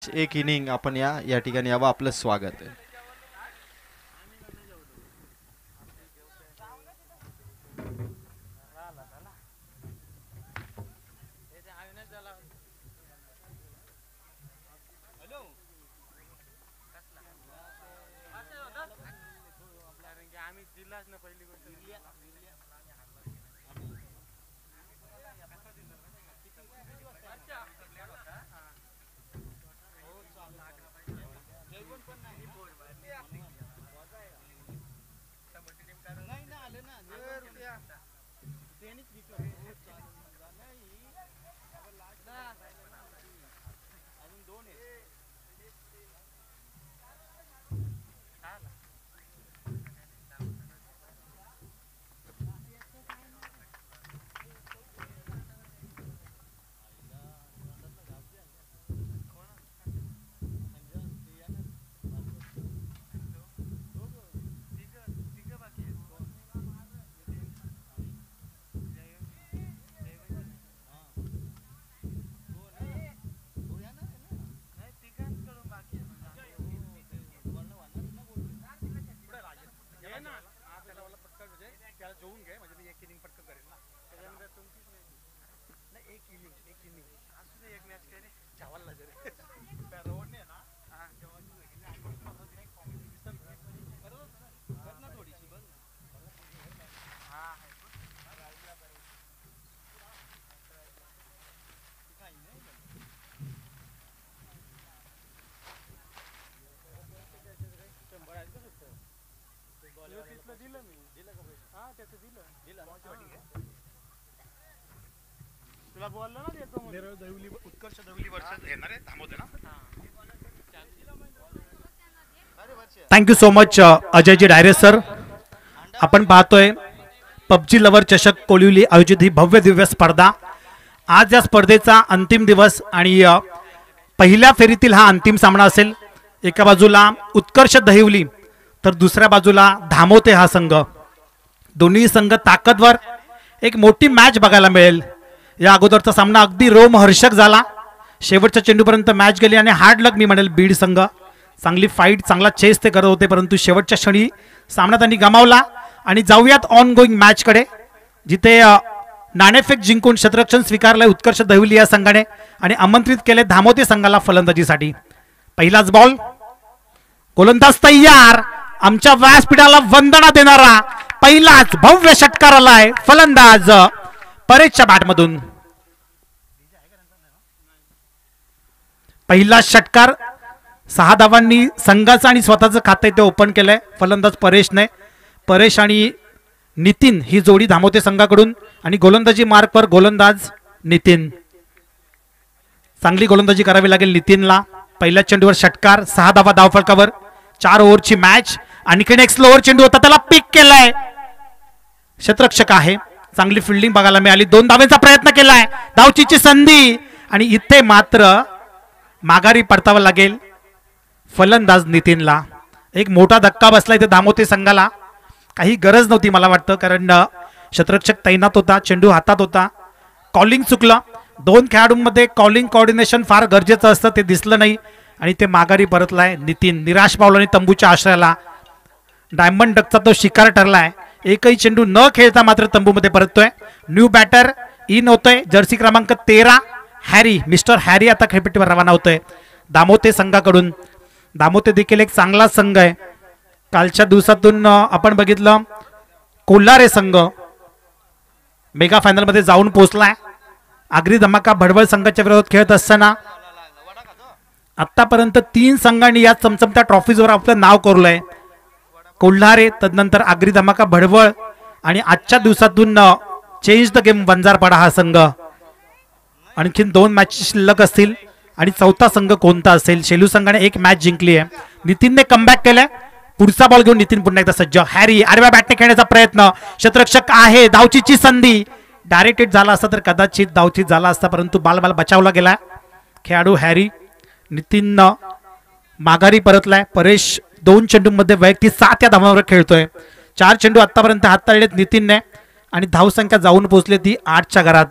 एक इनिंग आपण या ठिकाणी यावं, आपलं स्वागत आहे. Thank you so much Ajayji Dayare sir. आपण पाहतोय पबजी लवर चषक कोलिवली आयोजित ही भव्य दिव्य स्पर्धा. आज या स्पर्धेचा अंतिम दिवस आणि पहिल्या फेरीतील हा अंतिम सामना असेल. एका बाजूला उत्कर्ष दहिवली तर दुसऱ्या बाजूला धामोते हा संघ. दोन्ही संघ ताकदवर, एक मोठी मॅच बघायला मिळेल. या अगोदरचा सामना अगदी रोमहर्षक झाला. शेवटच्या चेंडूपर्यंत मॅच गेली आणि हार्ड लक मी म्हणेल बीड संघ. चांगली फाईट, चांगला चेस ते करत होते, परंतु शेवटच्या क्षणी सामना त्यांनी गमावला. आणि जाऊयात ऑन गोईंग मॅचकडे, जिथे नाणेफेक जिंकून क्षेत्ररक्षण स्वीकारलंय उत्कर्ष दहिवली या संघाने आणि आमंत्रित केले धामोते संघाला फलंदाजीसाठी. पहिलाच बॉल, गोलंदाज तयार. आमच्या व्यासपीठाला वंदना देणारा पहिलाच भव्य षटकार आलाय फलंदाज परेशच्या बॅटमधून. पहिला षटकार 6 धावांनी संघाचं आणि स्वतःचं खातं ते ओपन केलंय फलंदाज परेशने. परेश आणि नितीन ही जोडी धामोते संघाकडून आणि गोलंदाजी मार्कवर गोलंदाज नितीन. चांगली गोलंदाजी करावी लागेल नितीनला. पहिल्या चेंडूवर षटकार, 6 धावा धावफलकावर. 4 ओव्हरची मॅच. आणखीन एक स्लोअर चेंडू होता, त्याला पिक केलाय. क्षेत्ररक्षक आहे, चांगली फिल्डिंग बघायला मिळाली. 2 धावेचा प्रयत्न केलाय, धावचीची संधी आणि इथे मात्र माघारी पडतावा लागेल फलंदाज नितीनला. एक मोठा धक्का बसला इथे धामोते संघाला. काही गरज नव्हती मला वाटतं, कारण क्षेत्ररक्षक तैनात होता, चेंडू हातात होता. कॉलिंग चुकलं. 2 खेळाडूंमध्ये कॉलिंग कोऑर्डिनेशन फार गरजेचं असतं, ते दिसलं नाही आणि ते माघारी परतलाय नितीन. निराश पावलाने तंबूच्या आश्रयाला. डायमंड डकचा तो शिकार ठरलाय. एकही चेंडू न खेळता मात्र तंबूमध्ये परततोय. न्यू बॅटर इन होतोय, जर्सी क्रमांक 13 हॅरी. मिस्टर हॅरी आता खेळपट्टीवर रवाना होतोय धामोते संघाकडून. धामोते देखील एक चांगला संघ आहे. कालच्या दिवसातून आपण बघितलं कोल्हारे संघ मेगा फायनल मध्ये जाऊन पोहोचलाय. आगरी धमाका भडवळ संघाच्या विरोधात खेळत असताना आतापर्यंत 3 संघांनी या चमचमत्या ट्रॉफीजवर आपलं नाव कोरलंय. कोल्हारे, तदनंतर आगरी धमाका भडवळ आणि आजच्या दिवसातून चेंज द गेम वंजारपाडा हा संघ. आणखीन 2 मॅच शिल्लक असतील आणि चौथा संघ कोणता असेल. शेलू संघाने 1 मॅच जिंकली आहे. नितीनने कमबॅक केलाय. पुढचा बॉल घेऊन नितीन पुन्हा एकदा सज्ज. हॅरी आडव्या बॅटने खेळण्याचा प्रयत्न, क्षेत्ररक्षक आहे, धावचीची संधी. डायरेक्ट हिट झाला असता तर कदाचित धावचीत झाला असता, परंतु बाल बचावला गेला. खेळाडू हॅरी. नितीन माघारी परतलाय. परेश 2 चेंडूंमध्ये वैयक्तिक 7 या धावांवर खेळतोय. 4 चेंडू आतापर्यंत हाताळलेत नितीनने आणि धावसंख्या जाऊन पोहोचली ती 8च्या घरात.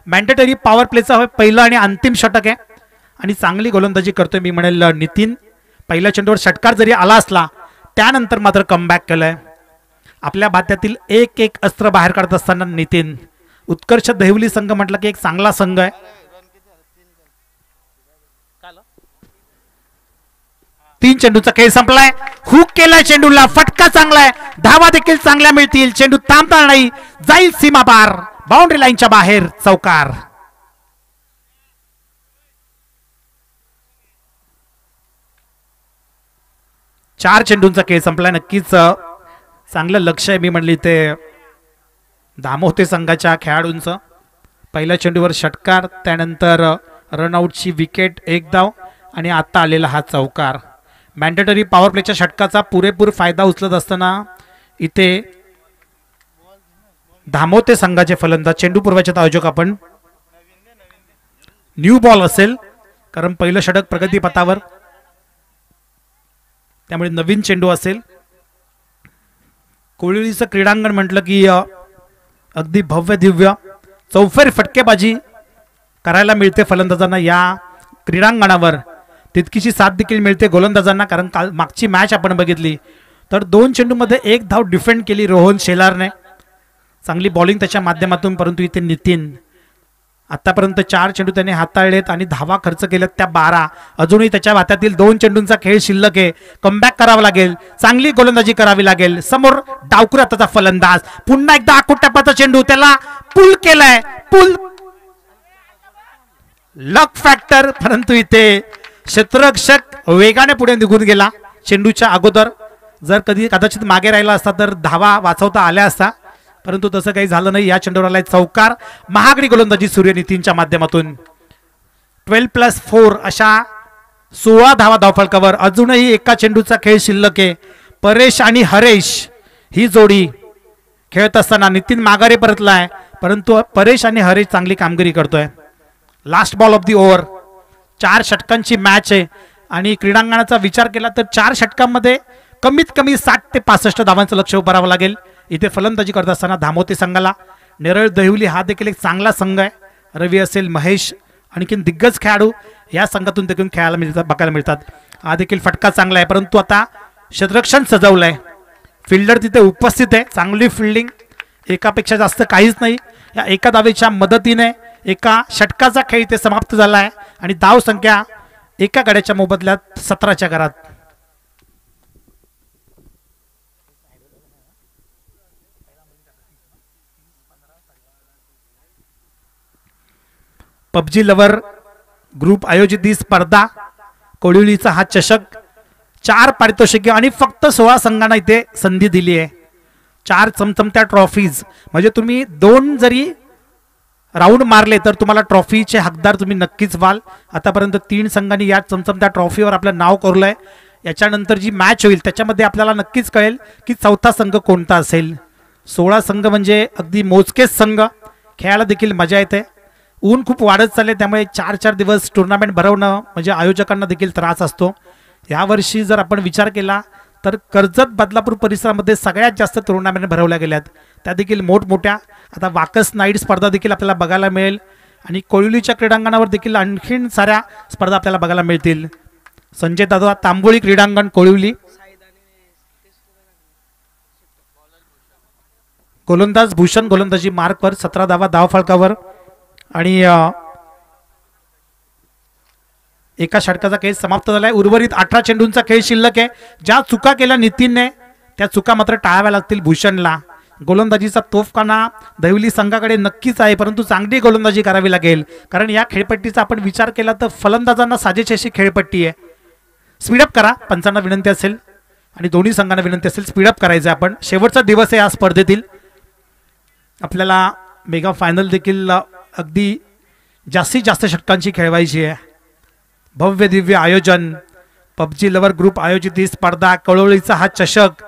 मॅन्डेटरी पॉवर प्लेचा पहिला आणि अंतिम षटक आहे. आणि चांगली गोलंदाजी करतोय मी म्हणेल नितीन. पहिल्या चेंडूवर षटकार जरी आला असला त्यानंतर मात्र कमबॅक केलंय. आपल्या बात्यातील एक एक अस्त्र बाहेर काढत असताना नितीन. उत्कर्ष दहिवली संघ म्हटलं की एक चांगला संघ आहे. तीन चेंडूचा खेळ संपलाय. हुक केलाय चेंडूला, फटका चांगला आहे, धावा देखील चांगल्या मिळतील. चेंडू थांबणार नाही, जाईल सीमा पार, बाउंड्री लाईनच्या बाहेर, चौकार. चार चेंडूंचा खेळ संपलाय. नक्कीच चांगलं लक्ष आहे मी म्हणली ते दामोते संघाच्या खेळाडूंचं. पहिल्या चेंडूवर षटकार, त्यानंतर रनआउटची विकेट, एक धाव आणि आता आलेला हा चौकार. मॅन्डेटरी पॉवर प्लेच्या षटकाचा पुरेपूर फायदा उचलत असताना इथे दामोते संघाचे फलंदाज, चेंडू पूर्वाचे आयोजक आपण, न्यू बॉल असेल कारण पहिलं षटक प्रगतीपथावर, त्यामुळे नवीन चेंडू असेल. कोळीचं क्रीडांगण म्हटलं की अगदी भव्य दिव्य चौफेर फटकेबाजी करायला मिळते फलंदाजांना या क्रीडांगणावर. तितकीशी साथ देखील मिळते गोलंदाजांना, कारण काल मागची मॅच आपण बघितली तर 2 चेंडूमध्ये 1 धाव डिफेंड केली रोहन शेलारने. चांगली बॉलिंग त्याच्या माध्यमातून, परंतु इथे नितीन आतापर्यंत 4 चेंडू त्याने हाताळलेत आणि धावा खर्च केल्यात त्या 12. अजूनही त्याच्या हातातील 2 चेंडूंचा खेळ शिल्लक आहे. कमबॅक करावा लागेल, चांगली गोलंदाजी करावी लागेल. समोर डावकुर हाताचा फलंदाज, पुन्हा एकदा आकुटप्पाचा चेंडू, त्याला पुल केलाय, पुल लक फॅक्टर, परंतु इथे क्षेत्ररक्षक वेगाने पुढे निघून गेला चेंडूच्या अगोदर. जर कधी कदाचित मागे राहिला असता तर धावा वाचवता आल्या असता, परंतु तसं काही झालं नाही. या चेंडूवर आलाय चौकार. महागडी गोलंदाजी सूर्य नितीनच्या माध्यमातून. 12+4 अशा 16 धावा धावफलकावर. अजूनही एका चेंडूचा खेळ शिल्लक आहे. परेश आणि हरेश ही जोडी खेळत असताना नितीन माघारी परतलाय, परंतु परेश आणि हरेश चांगली कामगिरी करतोय. Last ball of the over. 4 षटकांची मॅच आहे आणि क्रीडांगणाचा विचार केला तर 4 षटकांमध्ये कमीत कमी 60 ते 65 धावांचं लक्ष उभारावं लागेल. इथे फलंदाजी करत असताना दामोते संघाला. नेरळ दहिवली हा देखील एक चांगला संघ आहे. रवी असेल, महेश, आणखीन दिग्गज खेळाडू या संघातून देखील खेळायला मिळतात, बघायला मिळतात. हा देखील फटका चांगला आहे, परंतु आता क्षेत्ररक्षण सजवलंय. फिल्डर तिथे उपस्थित आहे. चांगली फिल्डिंग, एकापेक्षा जास्त काहीच नाही. या एका धावेच्या मदतीने एका षटकाचा खेळ इथे समाप्त झाला आहे आणि धाव संख्या एका गड्याच्या मोबदल्यात 17च्या घरात. पबजी लवर ग्रुप आयोजित ही स्पर्धा, कोळिवलीचा हा चषक, 4 पारितोषिके आणि फक्त 16 संघांना इथे संधी दिली आहे. 4 चमचमत्या ट्रॉफीज, म्हणजे तुम्ही 2 जरी राऊंड मारले तर तुम्हाला ट्रॉफीचे हकदार तुम्ही नक्कीच व्हाल. आतापर्यंत 3 संघांनी या चमचमत्या ट्रॉफीवर आपलं नाव कोरलंय. याच्यानंतर जी मॅच होईल त्याच्यामध्ये आपल्याला नक्कीच कळेल की 4था संघ कोणता असेल. 16 संघ म्हणजे अगदी मोजकेच संघ, खेळायला देखील मजा येते. ऊन खूप वाढत चालले, त्यामुळे 4-4 दिवस टुर्नामेंट भरवणं म्हणजे आयोजकांना देखील त्रास असतो. यावर्षी जर आपण विचार केला तर कर्जत बदलापूर परिसरामध्ये सगळ्यात जास्त टुर्नामेंट भरवल्या गेल्यात, त्या देखील मोठमोठ्या. आता वाकस नाईट स्पर्धा देखील आपल्याला बघायला मिळेल आणि कोळिवलीच्या क्रीडांगणावर देखील आणखीन साऱ्या स्पर्धा आपल्याला बघायला मिळतील. संजय दादा तांबोळी क्रीडांगण कोळिवली. गोलंदाज भूषण गोलंदाजी मार्कवर 17 धावा धावफलकावर आणि एका षटकाचा खेळ समाप्त झालाय. उर्वरित 18 चेंडूंचा खेळ शिल्लक आहे. ज्या चुका केल्या नितीनने त्या चुका मात्र टाळाव्या लागतील भूषणला. गोलंदाजीचा तोफखाना दहिवली संघाकडे नक्कीच आहे, परंतु चांगली गोलंदाजी करावी लागेल, कारण या खेळपट्टीचा आपण विचार केला तर फलंदाजांना साजेशी अशी खेळपट्टी आहे. स्पीडअप करा, पंचांना विनंती असेल आणि दोन्ही संघांना विनंती असेल स्पीडअप करायचं. आपण शेवटचा दिवस आहे या स्पर्धेतील. आपल्याला मेगा फायनल देखील अगदी जास्तीत जास्त षटकांची खेळवायची आहे. भव्य दिव्य आयोजन, पबजी लवर ग्रुप आयोजित ही स्पर्धा, कळवळीचा हा चषक,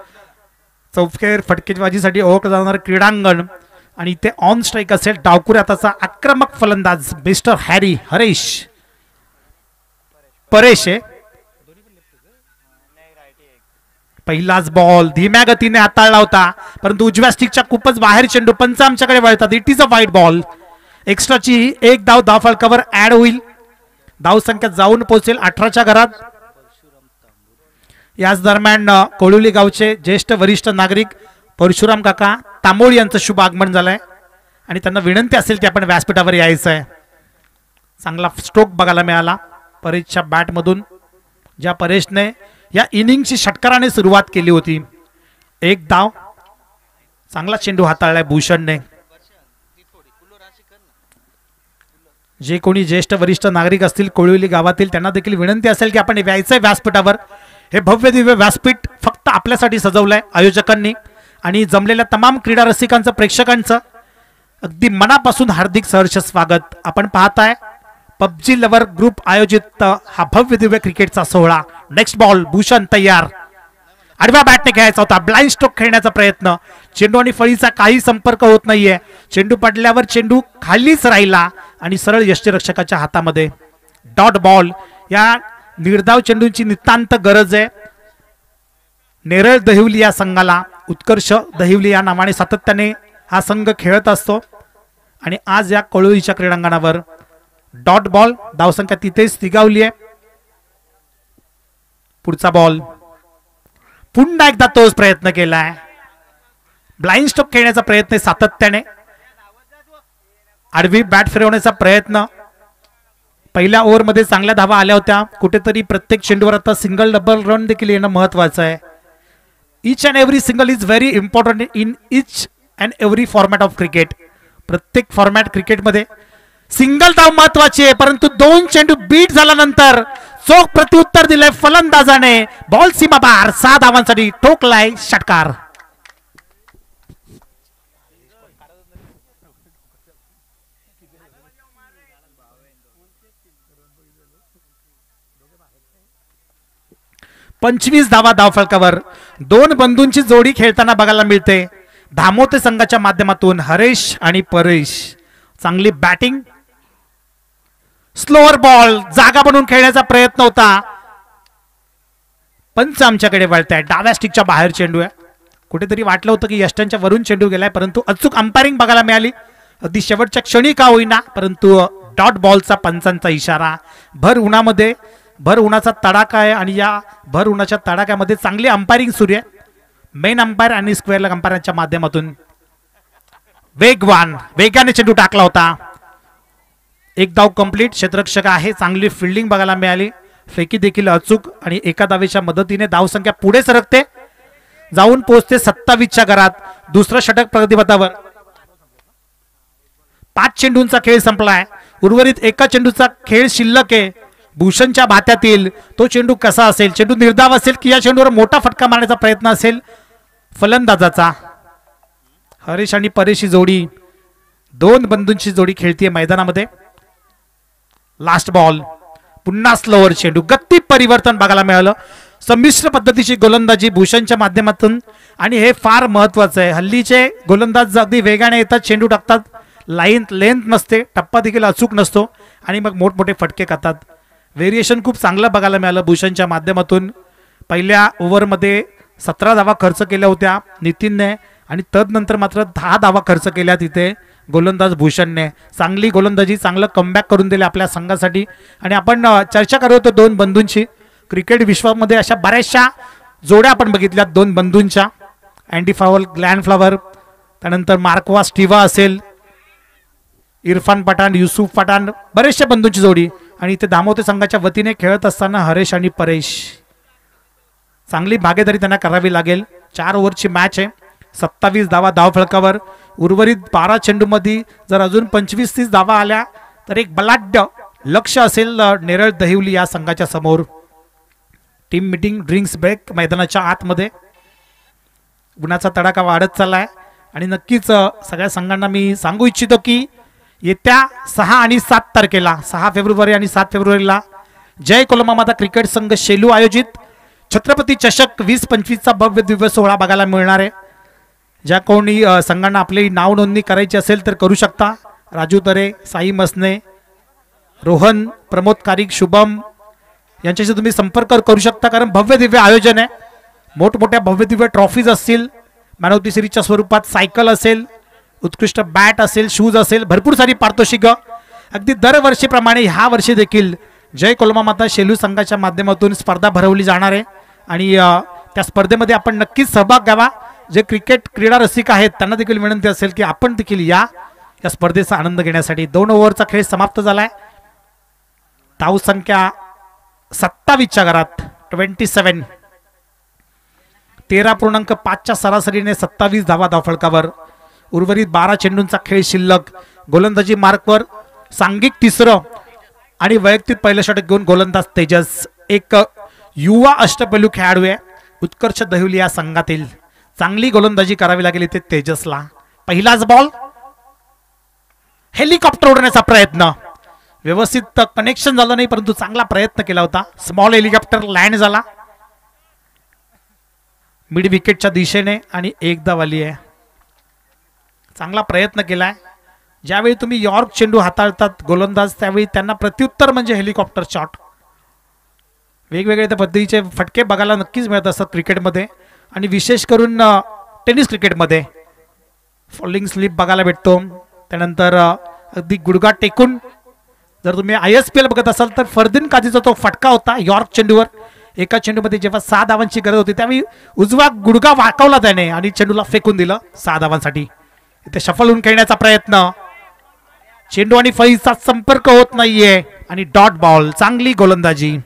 चौफेर फटकेबाजीसाठी ओळखलं जाणारं क्रीडांगण आणि इथे ऑन स्ट्राईक असेल डावकुरे हाताचा आक्रमक फलंदाज मिस्टर हॅरी हरेश परेश आहे. पहिलाच बॉल धीम्या गतीने हाताळला होता, परंतु उजव्या स्टिकच्या खूपच बाहेर चेंडू. पंच आमच्याकडे वळतात. इट इज अ वाईट बॉल. एक्स्ट्राची 1 धाव धावफलकावर ऍड होईल. धावसंख्या जाऊन पोहोचेल 18च्या घरात. याच दरम्यान कोळुली गावचे ज्येष्ठ वरिष्ठ नागरिक परशुराम काका तांबोळी यांचं शुभ आगमन झालंय आणि त्यांना विनंती असेल की आपण व्यासपीठावर यायचं आहे. चांगला स्ट्रोक बघायला मिळाला परेशच्या बॅटमधून, ज्या परेशने या इनिंगची षटकाराने सुरुवात केली होती. एक धाव, चांगला चेंडू हाताळलाय भूषणने. जे कोणी ज्येष्ठ वरिष्ठ नागरिक असतील कोळिवली गावातील त्यांना देखील विनंती असेल की आपण यायचंय व्यासपीठावर. हे भव्य दिव्य व्यासपीठ फक्त आपल्यासाठी सजवलंय आयोजकांनी आणि जमलेल्या तमाम क्रीडा रसिकांचं प्रेक्षकांचं अगदी मनापासून हार्दिक सहर्ष स्वागत. आपण पाहताय पबजी लवर ग्रुप आयोजित हा भव्य दिव्य क्रिकेटचा सोहळा. नेक्स्ट बॉल भूषण तयार, आडव्या बॅटने खेळायचा होता, ब्लाइंड स्ट्रोक खेळण्याचा प्रयत्न. चेंडू आणि फळीचा काही संपर्क होत नाहीये. चेंडू पडल्यावर चेंडू खालीच राहिला आणि सरळ यष्टीरक्षकाच्या हातामध्ये. Dot ball. या निर्धाव चेंडूची नितांत गरज आहे नेरळ दहिवली या संघाला. उत्कर्ष दहिवली या नावाने सातत्याने हा संघ खेळत असतो आणि आज या कोळुलीच्या क्रीडांगणावर डॉट बॉल. धावसंख्या तिथेच तिगावली आहे. पुढचा बॉल. पुन्हा एकदा तोच प्रयत्न केलाय. ब्लाइंड स्ट्रोक खेळण्याचा प्रयत्न सातत्याने. आडवी बॅट फिरवण्याचा प्रयत्न. पहिल्या ओव्हरमध्ये चांगल्या धावा आल्या होत्या. कुठेतरी प्रत्येक चेंडूवर आता सिंगल डबल रन देखील येणं महत्वाचं आहे. Each and every single is very important in each and every format of cricket. प्रत्येक फॉर्मॅट क्रिकेटमध्ये सिंगल धाव महत्वाची आहे, परंतु दोन चेंडू बीट झाल्यानंतर चोख प्रत्युत्तर दिलंय फलंदाजाने. बॉल सीमा बाहेर. 6 धावांसाठी ठोकलाय षटकार. पंचवीस धावा धावफलकावर. दोन बंधूंची जोडी खेळताना बघायला मिळते धामोते संघाच्या माध्यमातून. हरेश आणि परेश. चांगली बॅटिंग. Slower ball. जागा बनवून खेळण्याचा प्रयत्न होता. पंच आमच्याकडे वळताय. डाव्या स्टिकच्या बाहेर चेंडू आहे. कुठेतरी वाटलं होतं की यष्टांच्या वरून चेंडू गेलाय, परंतु अचूक अंपायरिंग बघायला मिळाली. अगदी शेवटच्या क्षणी का होईना, परंतु डॉट बॉलचा पंचांचा इशारा. भर उन्हामध्ये भर उन्हाचा तडाखा आहे आणि या भर उन्हाच्या तडाख्यामध्ये चांगली अंपायरिंग सुरू आहे. मेन अंपायर आणि स्क्वेअर लेग अंपायरच्या माध्यमातून. वेगाने चेंडू टाकला होता. एक धाव कंप्लीट. क्षेत्ररक्षक आहे. चांगली फिल्डिंग बघायला मिळाली. फेकी देखील अचूक आणि एका धावेच्या मदतीने धावसंख्या पुढे सरकते, जाऊन पोहोचते 27च्या घरात. दुसरं षटक प्रगतीपथावर. 5 चेंडूंचा खेळ संपलाय. उर्वरित एका चेंडूचा खेळ शिल्लक आहे. भूषणच्या भात्यातील तो चेंडू कसा असेल. चेंडू निर्धाव असेल की या चेंडूवर मोठा फटका मारण्याचा प्रयत्न असेल फलंदाजाचा. हरीश आणि परेशी जोडी, दोन बंधूंची जोडी खेळतीये मैदानामध्ये. Last ball. पुन्हा स्लोअर चेंडू. गती परिवर्तन बघायला मिळालं. संमिश्र पद्धतीची गोलंदाजी भूषणच्या माध्यमातून आणि हे फार महत्वाचं आहे. हल्लीचे गोलंदाज अगदी वेगाने येतात, चेंडू टाकतात, लाईन लेंथ नसते, टप्पा देखील अचूक नसतो आणि मग मोठमोठे फटके खातात. व्हेरिएशन खूप चांगलं बघायला मिळालं भूषणच्या माध्यमातून. पहिल्या ओव्हरमध्ये 17 धावा खर्च केल्या होत्या नितीनने आणि तदनंतर मात्र 10 धावा खर्च केल्या तिथे गोलंदाज भूषणने. चांगली गोलंदाजी, चांगलं कमबॅक करून दिले आपल्या संघासाठी. आणि आपण चर्चा करत होतो दोन बंधूंची. क्रिकेट विश्वामध्ये अशा बऱ्याचशा जोड्या आपण बघितल्यात दोन बंधूंच्या. अँडी फ्लावर, ग्लॅन फ्लावर, त्यानंतर मार्कवा स्टिवा असेल, इरफान पठाण, युसुफ पठाण, बरेचशा बंधूंची जोडी. आणि इथे दामोते संघाच्या वतीने खेळत असताना हरेश आणि परेश. चांगली भागीदारी त्यांना करावी लागेल. 4 ओव्हरची मॅच आहे. 27 धावा धावफलकावर. उर्वरित 12 चेंडूमध्ये जर अजून 25-30 धावा आल्या तर एक बलाढ्य लक्ष असेल नेरळ दहिवली या संघाच्या समोर. टीम मीटिंग, ड्रिंक्स ब्रेक मैदानाच्या आतमध्ये. उन्हाचा तडाखा वाढत चाललाय आणि नक्कीच सगळ्या संघांना मी सांगू इच्छितो की येत्या 6 आणि 7 तारखेला, 6 फेब्रुवारी आणि 7 फेब्रुवारीला जय कोलमामाता क्रिकेट संघ शेलू आयोजित छत्रपती चषक 2025चा भव्य दिव्य सोहळा बघायला मिळणार आहे. ज्या कोणी संघांना आपली नाव नोंदणी करायची असेल तर करू शकता. राजू तरे, साई मसने, रोहन, प्रमोद कारिक, शुभम यांच्याशी तुम्ही संपर्क करू शकता, कारण भव्य दिव्य आयोजन आहे. मोठमोठ्या भव्य दिव्य ट्रॉफीज असतील, मॅन ऑफ द सिरीजच्या स्वरूपात सायकल असेल, उत्कृष्ट बॅट असेल, शूज असेल, भरपूर सारी पारितोषिकं. अगदी दरवर्षीप्रमाणे ह्या वर्षी देखील जय कोलमा माता शेलू संघाच्या माध्यमातून स्पर्धा भरवली जाणार आहे आणि त्या स्पर्धेमध्ये आपण नक्कीच सहभाग घ्यावा. जे क्रिकेट क्रीडा रसिक आहेत त्यांना देखील विनंती असेल की आपण देखील या स्पर्धेचा आनंद घेण्यासाठी. 2 ओव्हरचा खेळ समाप्त झालाय. धाव संख्या 27च्या घरात 27. 13.5च्या सरासरीने 27 धावा धावफलकावर. उर्वरित 12 चेंडूंचा खेळ शिल्लक. गोलंदाजी मार्कवर सांघिक तिसरं आणि वैयक्तिक पहिलं षटक घेऊन गोलंदाज तेजस. एक युवा अष्टपैलू खेळाडू आहे उत्कर्ष दहिवली या संघातील. चांगली गोलंदाजी करावी लागेल इथे तेजसला. पहिलाच बॉल. हेलिकॉप्टर उडण्याचा प्रयत्न. व्यवस्थित कनेक्शन झालं नाही परंतु चांगला प्रयत्न केला होता. स्मॉल हेलिकॉप्टर लँड झाला मिड विकेटच्या दिशेने आणि एक धाव आली आहे. चांगला प्रयत्न केलाय. ज्यावेळी तुम्ही यॉर्क चेंडू हाताळतात गोलंदाज त्यावेळी त्यांना प्रत्युत्तर म्हणजे हेलिकॉप्टर शॉट. वेगवेगळ्या त्या पद्धतीचे फटके बघायला नक्कीच मिळत असतात क्रिकेटमध्ये आणि विशेष करून टेनिस क्रिकेटमध्ये फॉलिंग स्लिप बघायला भेटतो. त्यानंतर अगदी गुडघा टेकून जर तुम्ही ISPL बघत असाल तर फरदीन काझीचा तो फटका होता यॉर्क चेंडूवर. एका चेंडूमध्ये जेव्हा 6 धावांची गरज होती त्यावेळी उजवा गुडघा वाकवला त्याने आणि चेंडूला फेकून दिलं 6 धावांसाठी. इथे शफल होऊन खेळण्याचा प्रयत्न. चेंडू आणि फळीचा संपर्क होत नाहीये आणि डॉट बॉल. चांगली गोलंदाजी.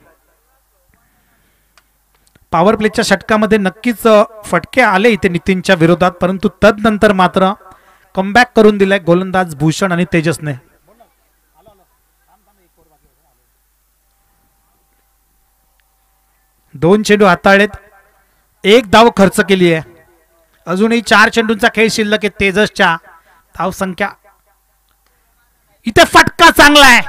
पॉवर प्लेच्या षटकामध्ये नक्कीच फटके आले इथे नितीनच्या विरोधात परंतु तदनंतर मात्र कमबॅक करून दिलाय गोलंदाज भूषण आणि तेजसने. दोन चेंडू हाताळलेत. एक धाव खर्च केली आहे. अजूनही 4 चेंडूंचा खेळ शिल्लक आहे तेजसच्या. धाव संख्या. इथे फटका चांगला आहे.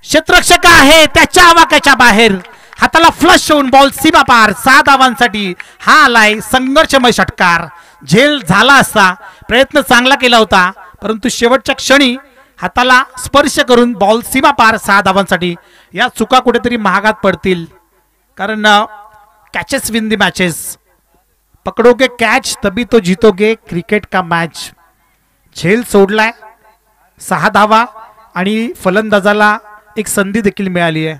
क्षेत्ररक्षक आहे त्याच्या आवाक्याच्या बाहेर. हाताला फ्लश होऊन बॉल सीमा पार. 6 धावांसाठी हा आलाय संघर्षमय षटकार. झेल झाला असता. प्रयत्न चांगला केला होता परंतु शेवटच्या क्षणी हाताला स्पर्श करून बॉल सीमा पार. 6 धावांसाठी. या चुका कुठेतरी महागात पडतील कारण कॅचेस विन दी मॅचेस. पकडोगे कॅच तभी तो जीतोगे क्रिकेट का मॅच. झेल सोडलाय. 6 धावा आणि फलंदाजाला एक संधी देखील मिळाली आहे.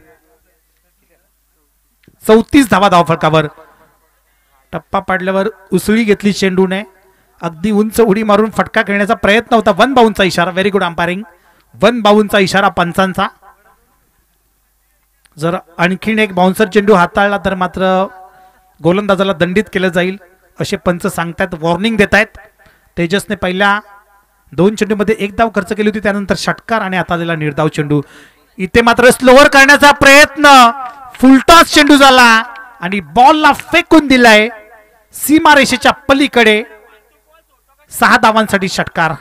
34 धावा धावफलकावर. टप्पा पाडल्यावर उसळी घेतली चेंडूने. अगदी उंच उडी मारून फटका खेळण्याचा प्रयत्न होता. 1 बाउंसचा इशारा. Very good umpiring. 1 बाउंसचा इशारा पंचांचा. जर आणखीन एक बाउन्सर चेंडू हाताळला तर मात्र गोलंदाजाला दंडित केलं जाईल असे पंच सांगतात. वॉर्निंग देत आहेत. तेजसने पहिल्या 2 चेंडूमध्ये 1 धाव खर्च केली होती त्यानंतर षटकार आणि आता आलेला निर्धाव चेंडू. इथे मात्र स्लोअर करण्याचा प्रयत्न. फुलटॉस चेंडू झाला आणि बॉलला फेकून दिलाय सीमारेषेच्या पलीकडे. 6 धावांसाठी षटकार.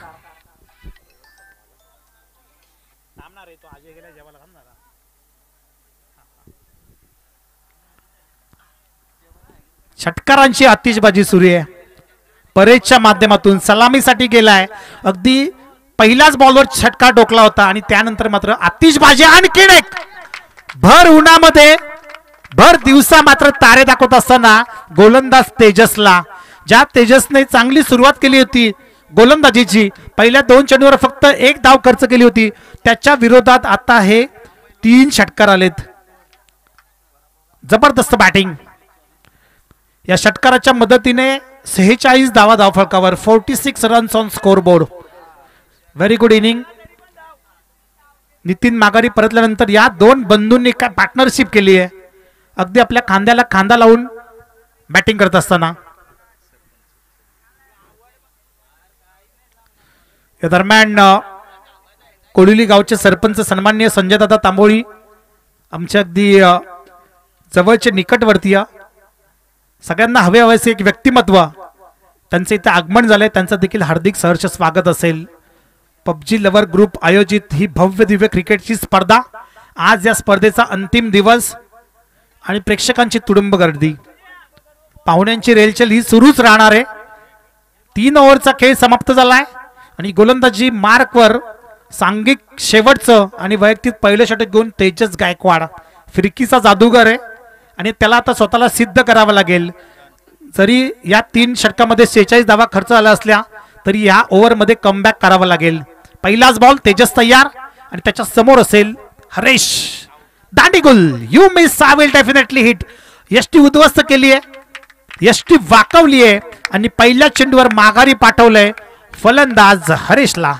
षटकारांची आतिषबाजी सुरू आहे. परेशच्या माध्यमातून सलामीसाठी गेलाय. अगदी पहिल्याच बॉलवर षटकार डोकला होता आणि त्यानंतर मात्र आतिषबाजी. आणखीन एक. भर उन्हामध्ये भर दिवसा मात्र तारे दाखवत असताना गोलंदाज तेजसला. ज्या तेजसने चांगली सुरुवात केली होती गोलंदाजीची. पहिल्या 2 चेंडूवर फक्त 1 धाव खर्च केली होती त्याच्या विरोधात आता हे 3 षटकार आलेत. जबरदस्त बॅटिंग. या षटकाराच्या मदतीने 46 धावा धावफलकावर. 46 runs on score board. Very good inning. Nitin माघारी परतल्यानंतर या 2 बंधूंनी काय पार्टनरशिप केली आहे. अगदी आपल्या खांद्याला खांदा लावून बॅटिंग करत असताना. या दरम्यान कोळिली गावचे सरपंच सन्माननीय संजयदादा तांबोळी आमच्या अगदी जवळचे निकटवर्तीय सगळ्यांना हवे हवेसे एक व्यक्तिमत्व त्यांचे इथे आगमन झाले. त्यांचं देखील हार्दिक सहर्ष स्वागत असेल. पबजी लवर ग्रुप आयोजित ही भव्य दिव्य क्रिकेटची स्पर्धा. आज या स्पर्धेचा अंतिम दिवस आणि प्रेक्षकांची तुडुंब गर्दी. पाहुण्यांची रेलचेल ही सुरूच राहणार आहे. 3 ओव्हरचा खेळ समाप्त झालाय आणि गोलंदाजी मार्कवर सांघिक शेवटचं आणि वैयक्तिक पहिलं षटक घेऊन तेजस गायकवाड फिरकीचा जादूगर आहे आणि त्याला आता स्वतःला सिद्ध करावं लागेल. जरी या 3 षटकामध्ये 46 धावा खर्च झाला असल्या तरी या ओव्हरमध्ये कमबॅक करावं लागेल. पहिलाच बॉल. तेजस तयार आणि त्याच्या समोर असेल हरेश. दांडीगुल you miss I will definitely hit. यष्टी उद्ध्वस्त केली आहे, यष्टी वाकवली आहे आणि पहिल्या चेंडूवर माघारी पाठवलंय फलंदाज हरेशला.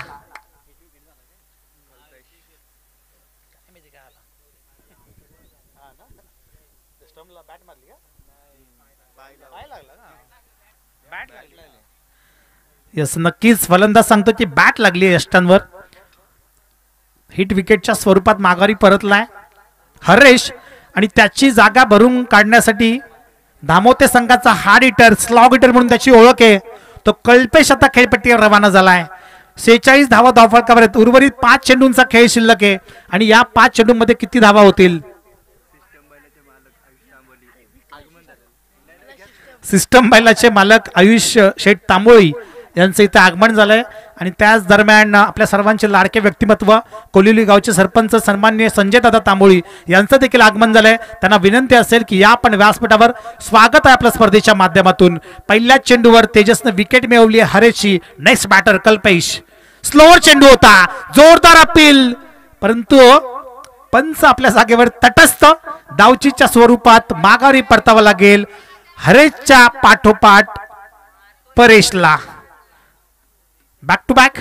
यस नक्कीच फलंदाज सांगतो की बॅट लागली आहे यष्टांवर. हिट विकेटच्या स्वरूपात माघारी परतलाय हरेश आणि त्याची जागा भरून काढण्यासाठी धामोते संघाचा हार्ड हिटर स्लॉग हिटर म्हणून त्याची ओळख आहे तो कल्पेश आता खेळपट्टीवर रवाना झालाय. 46 धावा धावफलकावर आहेत. उर्वरित 5 चेंडूंचा खेळ शिल्लक आहे आणि या 5 चेंडूंमध्ये किती धावा होतील. सिस्टम बैलाचे मालक आयुष शेठ तांबोळी यांचं इथे आगमन झालंय आणि त्याच दरम्यान आपल्या सर्वांचे लाडके व्यक्तिमत्व कोलिवली गावचे सरपंच सन्माननीय संजय दादा तांबोळी यांचं देखील आगमन झालंय. त्यांना विनंती असेल की या आपण व्यासपीठावर स्वागत आहे आपल्या स्पर्धेच्या माध्यमातून. पहिल्या चेंडूवर तेजसने विकेट मिळवली आहे हरेशची. Next batter Kalpesh. स्लोअर चेंडू होता, जोरदार अपील, परंतु पंच आपल्या जागेवर तटस्थ. डावचीच्या स्वरूपात माघारी परतावा लागेल हरेशच्या पाठोपाठ परेशला. बॅक टू बॅक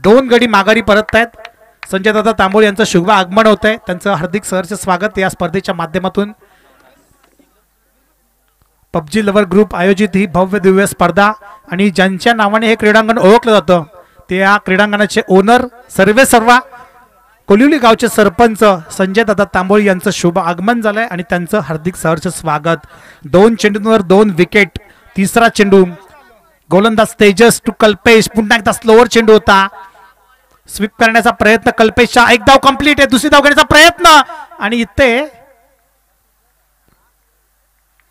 2 गडी माघारी परत आहेत. संजय दादा तांबोळी यांचं शुभ आगमन होत आहे. त्यांचं हार्दिक सहर्ष स्वागत या स्पर्धेच्या माध्यमातून. पबजी लवर ग्रुप आयोजित ही भव्य दिव्य स्पर्धा आणि ज्यांच्या नावाने हे क्रीडांगण ओळखलं जातं ते या क्रीडांगणाचे ओनर सर्वेसर्वा कोलिवली गावचे सरपंच संजय दादा तांबोळी यांचं शुभ आगमन झालंय आणि त्यांचं हार्दिक सहर्ष स्वागत. 2 चेंडूंवर 2 विकेट. तिसरा चेंडू गोलंदाज तेजस टू कल्पेश. पुन्हा एकदा स्लोअर चेंडू होता. स्वीप करण्याचा प्रयत्न कल्पेशचा. एक धाव कंप्लीट आहे. दुसरी धाव घेण्याचा प्रयत्न आणि इथे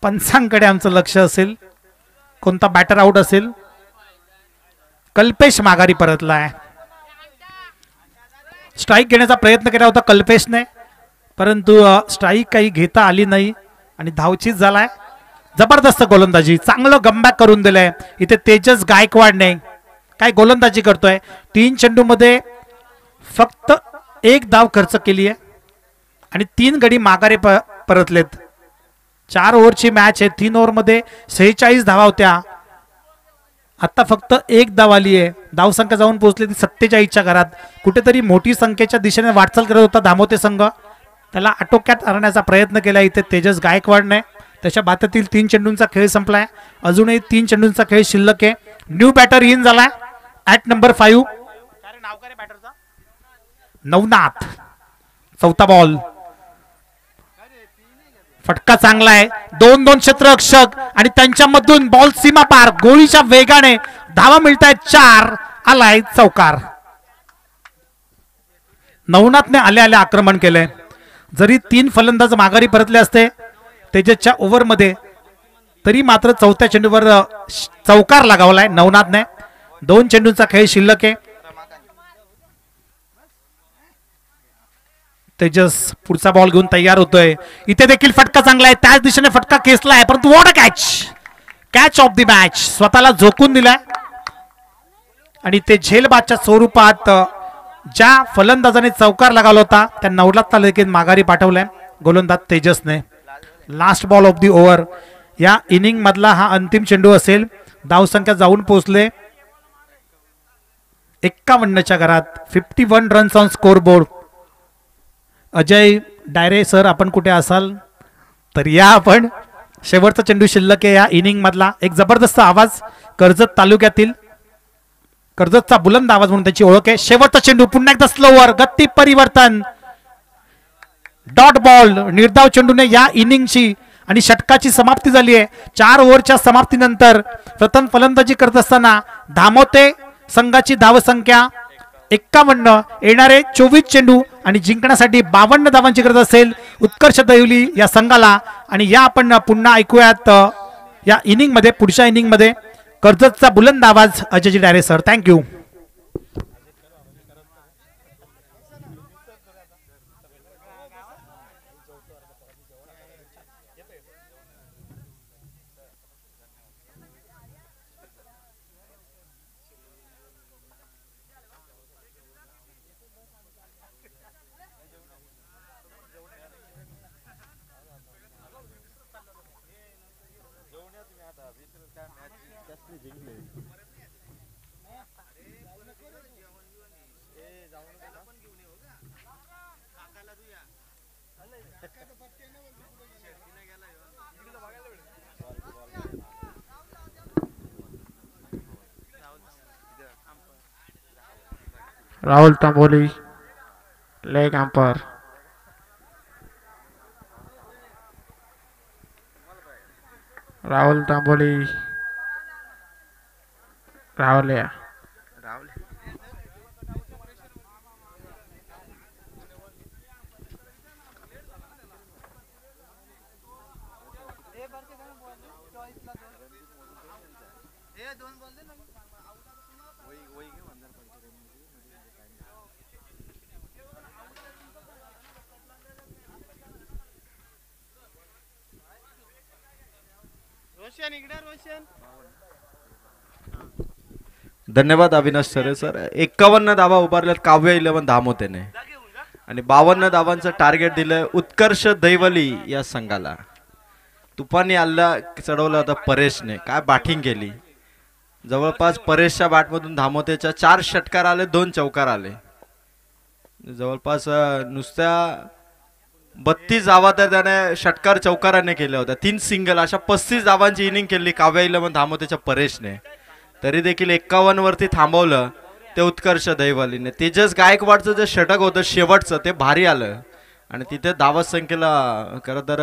पंचांकडे आमचं लक्ष असेल. कोणता बॅटर आउट असेल. कल्पेश माघारी परतलाय. स्ट्राईक घेण्याचा प्रयत्न केला होता कल्पेशने परंतु स्ट्राईक काही घेता आली नाही आणि धावचीत झालाय. जबरदस्त गोलंदाजी, चांगलं कमबॅक करून दिलंय इथे तेजस गायकवाडने. काय गोलंदाजी करतोय. 3 चेंडूमध्ये फक्त 1 धाव खर्च केली आहे आणि 3 गडी माघारी परतलेत. 4 ओव्हरची मॅच आहे. 3 ओव्हरमध्ये 46 धावा होत्या. आता फक्त 1 धाव आली आहे. धावसंख्या जाऊन पोहोचली ती 47च्या घरात. कुठेतरी मोठी संख्येच्या दिशेने वाटचाल करत होता धामोते संघ. त्याला आटोक्यात आणण्याचा प्रयत्न केला इथे तेजस गायकवाडने. त्याच्या बातातील 3 चेंडूंचा खेळ संपलाय. अजूनही 3 चेंडूंचा खेळ शिल्लक आहे. न्यू बॅटर इन झालाय ॲट नंबर 5. नवनाथ. चौथा बॉल. फटका चांगला आहे. 2-2 क्षेत्ररक्षक आणि त्यांच्यामधून बॉल सीमा पार. गोळीच्या वेगाने धावा मिळत आहेत. 4 आलाय चौकार. नवनाथने आले आले आक्रमण केलंय. जरी 3 फलंदाज माघारी परतले असते तेजसच्या ओव्हरमध्ये तरी मात्र चौथ्या चेंडूवर चौकार लगावलाय नवनाथने. 2 चेंडूंचा खेळ शिल्लक आहे. तेजस पुढचा बॉल घेऊन तयार होतोय. इथे देखील फटका चांगला आहे. त्याच दिशेने फटका खेचलाय परंतु what a catch. Catch of the match. स्वतःला झोकून दिलाय आणि ते झेलबादच्या स्वरूपात ज्या फलंदाजाने चौकार लगावला होता त्या नवनाथला देखील माघारी पाठवलाय गोलंदाज तेजसने. Last ball of the over. या इनिंग मधला हा अंतिम चेंडू असेल. धावसंख्या जाऊन पोहोचले 51च्या घरात. 51 runs on scoreboard. Ajay Dayare sir आपण कुठे असाल तर या आपण. शेवटचा चेंडू शिल्लक आहे या इनिंग मधला. एक जबरदस्त आवाज कर्जत तालुक्यातील कर्जतचा बुलंद आवाज म्हणून त्याची ओळख आहे. शेवटचा चेंडू पुन्हा एकदा स्लोवर. गती परिवर्तन. Dot ball. निर्धाव चेंडूने या इनिंगची आणि षटकाची समाप्ती झाली आहे. 4 ओव्हरच्या समाप्तीनंतर प्रथम फलंदाजी करत असताना धामोते संघाची धावसंख्या 51. येणारे 24 चेंडू आणि जिंकण्यासाठी 52 धावांची गरज असेल उत्कर्ष दैवली या संघाला. आणि या आपण पुन्हा ऐकूयात या इनिंग मध्ये पुढच्या इनिंग मध्ये कर्जतचा बुलंद आवाज अजयजी Dayare sir. Thank you. Rahul Tamboli leg umpire. Rahul Tamboli राहुल्या. धन्यवाद अविनाश सरे सर. 51 धावा उभारल्यात काव्य 11 धामोतेने आणि 52 धावांचं टार्गेट दिलंय उत्कर्ष दैवली या संघाला. तुफानी हल्ला चढवला होता परेशने. काय बॅटिंग केली. जवळपास परेशच्या बॅटमधून धामोतेच्या 4 षटकार आले, 2 चौकार आले. जवळपास नुसत्या 32 धावा तर त्याने षटकार चौकाराने केल्या होत्या. 3 सिंगल अशा 35 धावांची इनिंग केली काव्य 11 धामोतेच्या परेशने. तरी देखील 51 वरती थांबवलं ते उत्कर्ष दैवलीने. तेजस गायकवाडचं जे षटक होतं शेवटचं ते भारी आलं आणि तिथे धावा संख्येला खरं तर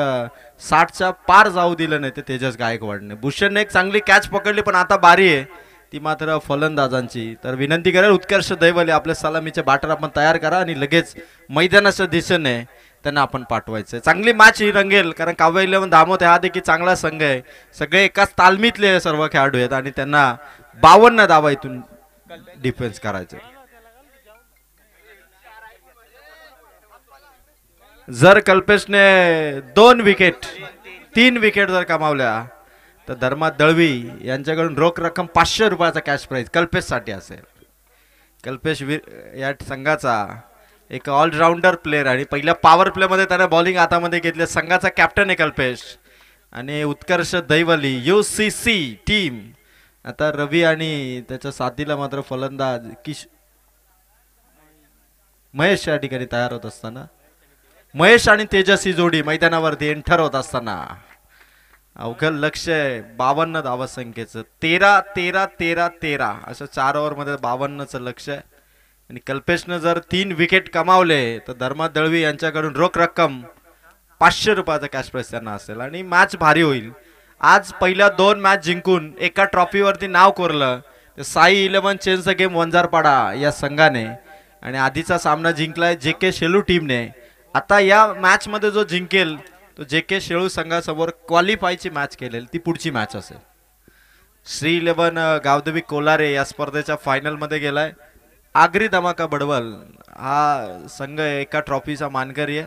60च्या पार जाऊ दिलं नाही ते तेजस गायकवाडने. भूषणने एक चांगली कॅच पकडली पण आता बारी आहे ती मात्र फलंदाजांची. तर विनंती करेल उत्कर्ष दैवली आपल्या सलामीचे बॅटर आपण तयार करा आणि लगेच मैदानाच्या दिशेने त्यांना आपण पाठवायचं. चांगली मॅच ही रंगेल कारण काव्य 11 धामोते हा देखील चांगला संघ आहे. सगळे एकाच तालमीतले सर्व खेळाडू आहेत आणि त्यांना 52 धावा इथून डिफेन्स करायचं. जर कल्पेशने 2 विकेट 3 विकेट जर कमावल्या तर धर्मा दळवी यांच्याकडून रोख रक्कम 500 रुपयाचा कॅश प्राइज कल्पेशसाठी असेल. कल्पेश या संघाचा एक ऑलराऊंडर प्लेअर आणि पहिल्या पॉवर प्ले मध्ये त्याने बॉलिंग हातामध्ये घेतली. संघाचा कॅप्टन आहे कल्पेश आणि उत्कर्ष दैवली UCC टीम. आता रवी आणि त्याच्या साथीला मात्र फलंदाज महेश या ठिकाणी तयार होत असताना महेश आणि तेजस ही जोडी मैदानावरती एंटर होत असताना अवघड लक्ष आहे 52 धावा संख्येचं. 13 13 13 13 असं 4 ओव्हरमध्ये 52चं लक्ष आहे आणि कल्पेशनं जर 3 विकेट कमावले तर धर्मा दळवी यांच्याकडून रोख रक्कम 500 रुपयाचा कॅश प्राइज त्यांना असेल आणि मॅच भारी होईल. आज पहिल्या 2 मॅच जिंकून एका ट्रॉफीवरती नाव कोरलं ते Sai 11 change the game Vanjarpada या संघाने आणि आधीचा सामना जिंकलाय JK शेलू टीमने. आता या मॅच मध्ये जो जिंकेल तो JK शेळू संघासमोर क्वालिफायची मॅच केलेली ती पुढची मॅच असेल. श्री 11 गावदेवी कोलारे या स्पर्धेच्या फायनल मध्ये गेलाय. आगरी धमाका बडवल हा संघ एका ट्रॉफीचा मानकरी आहे.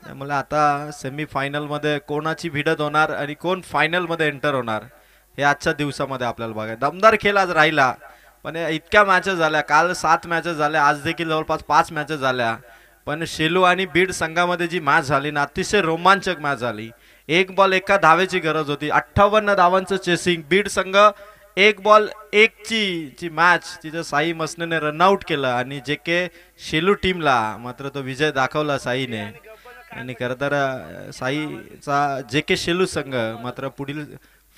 त्यामुळे आता सेमी फायनल मध्ये कोणाची भिडत होणार आणि कोण फायनल मध्ये एंटर होणार हे आजच्या दिवसामध्ये आपल्याला बघायला. दमदार खेळ आज राहिला पण इतक्या मॅचेस झाल्या. काल 7 मॅचेस झाल्या. आज देखील जवळपास 5 मॅचेस झाल्या. पण शेलू आणि बीड संघामध्ये जी मॅच झाली ना अतिशय रोमांचक मॅच झाली. 1 बॉल 1 धावेची गरज होती. 58 धावांचं चेसिंग. बीड संघ 1 बॉल 1 ची मॅच तिथे साई मसनेने रनआउट केलं आणि JK शेलू टीमला मात्र तो विजय दाखवला साईने आणि खरं तर साईचा JK शेलू संघ मात्र पुढील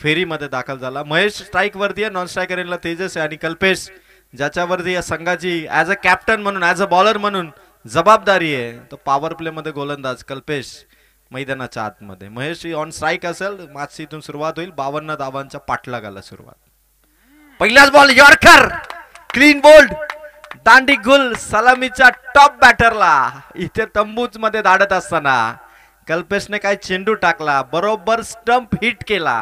फेरीमध्ये दाखल झाला. महेश स्ट्राईक वरती आहे. नॉन स्ट्रायकरला तेजस आहे आणि कल्पेश ज्याच्यावरती या संघाची ॲज अ कॅप्टन म्हणून ॲज अ बॉलर म्हणून जबाबदारी आहे तो पॉवर प्ले मध्ये गोलंदाज कल्पेश मैदानाच्या आतमध्ये. महेश ऑन स्ट्राईक असेल. मॅच इथून सुरुवात होईल. 52 धावांच्या पाठलागाला सुरुवात. पहिलाच बॉल यॉर्कर क्लीन बोल्ड दांडी गुल सलामीच्या टॉप बॅटरला इथे तंबूच मध्ये धाडत असताना कल्पेशने काय चेंडू टाकला बरोबर स्टंप हिट केला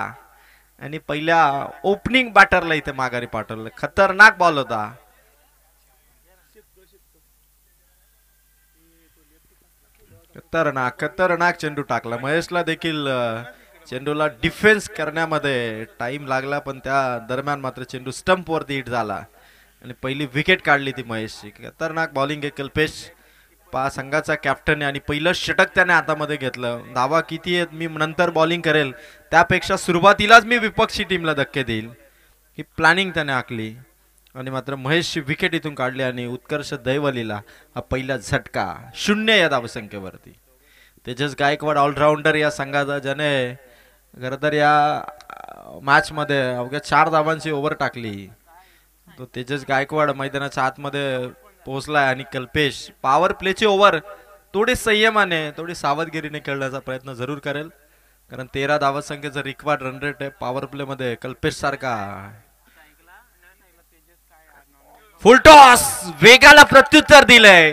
आणि पहिल्या ओपनिंग बॅटरला इथे माघारी पाठवलं. खतरनाक बॉल होता. खतरनाक चेंडू टाकला. महेशला देखील चेंडूला डिफेन्स करण्यामध्ये टाइम लागला पण त्या दरम्यान मात्र चेंडू स्टंप वरती हिट झाला आणि पहिली विकेट काढली ती महेशची. खतरनाक बॉलिंग आहे कल्पेश संघाचा कॅप्टन आणि पहिलं षटक त्याने हातामध्ये घेतलं. धावा किती आहेत मी नंतर बॉलिंग करेल त्यापेक्षा सुरुवातीलाच मी विपक्षी टीमला धक्के देईल ही प्लॅनिंग त्याने आखली आणि मात्र महेशची विकेट इथून काढली आणि उत्कर्ष दैवलीला हा पहिला झटका 0 या धावसंख्येवरती. तेजस गायकवाड ऑलराऊंडर या संघाचा, ज्याने खरं तर या मॅच मध्ये अवघ्या 4 धावांची ओव्हर टाकली, तो तेजस गायकवाड मैदानाच्या आतमध्ये पोहोचलाय. आणि कल्पेश पॉवर प्लेची ओव्हर थोडी संयमाने, थोडी सावधगिरीने खेळण्याचा प्रयत्न जरूर करेल, कारण 13 धावसंख्येचं रिक्वायर्ड रन रेट आहे पॉवर प्ले मध्ये कल्पेश सारखा. फुलटॉस वेगाला प्रत्युत्तर दिलंय,